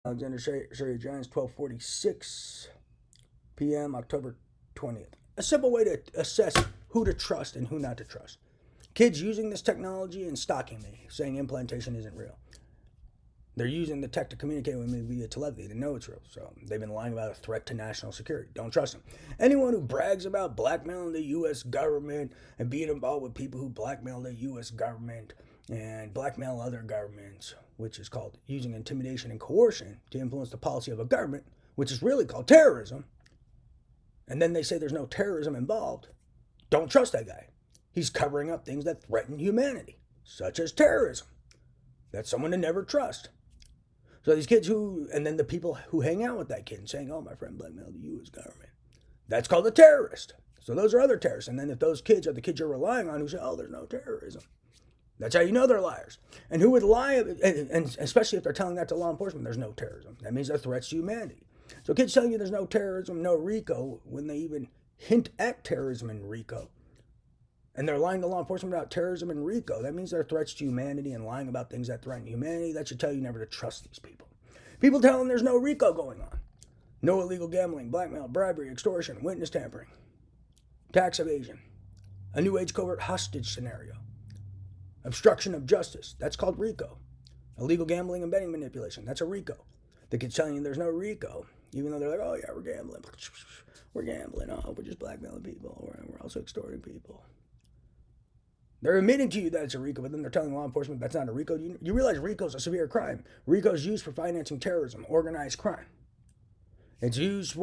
Alexander Sherry Giants, 12:46 p.m., October 20th. A simple way to assess who to trust and who not to trust. Kids using this technology and stalking me, saying implantation isn't real. They're using the tech to communicate with me via telepathy to know it's real. So they've been lying about a threat to national security. Don't trust them. Anyone who brags about blackmailing the U.S. government and being involved with people who blackmail the U.S. government and blackmail other governments, which is called using intimidation and coercion to influence the policy of a government, which is really called terrorism, and then they say there's no terrorism involved, don't trust that guy. He's covering up things that threaten humanity, such as terrorism. That's someone to never trust. So these kids and then the people who hang out with that kid and saying, oh, my friend blackmailed the U.S. government, that's called a terrorist. So those are other terrorists. And then if those kids are the kids you're relying on who say, oh, there's no terrorism, that's how you know they're liars. And who would lie, and especially if they're telling that to law enforcement, there's no terrorism. That means they're threats to humanity. So kids telling you there's no terrorism, no RICO, when they even hint at terrorism and RICO, and they're lying to law enforcement about terrorism and RICO, that means they're threats to humanity and lying about things that threaten humanity. That should tell you never to trust these people. People telling there's no RICO going on. No illegal gambling, blackmail, bribery, extortion, witness tampering, tax evasion, a new age covert hostage scenario, obstruction of justice, that's called RICO. Illegal gambling and betting manipulation, that's a RICO. The kid's telling you there's no RICO, even though they're like, oh yeah, we're gambling. We're gambling. Oh, we're just blackmailing people. We're also extorting people. They're admitting to you that it's a RICO, but then they're telling law enforcement that's not a RICO. You realize RICO is a severe crime. RICO is used for financing terrorism, organized crime. It is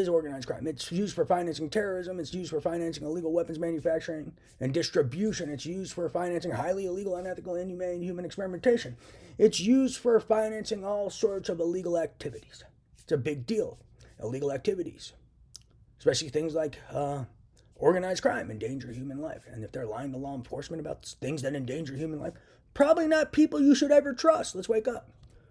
organized crime. It's used for financing terrorism. It's used for financing illegal weapons manufacturing and distribution. It's used for financing highly illegal, unethical, inhumane human experimentation. It's used for financing all sorts of illegal activities. It's a big deal. Illegal activities, especially things like organized crime, endanger human life. And if they're lying to law enforcement about things that endanger human life, probably not people you should ever trust. Let's wake up.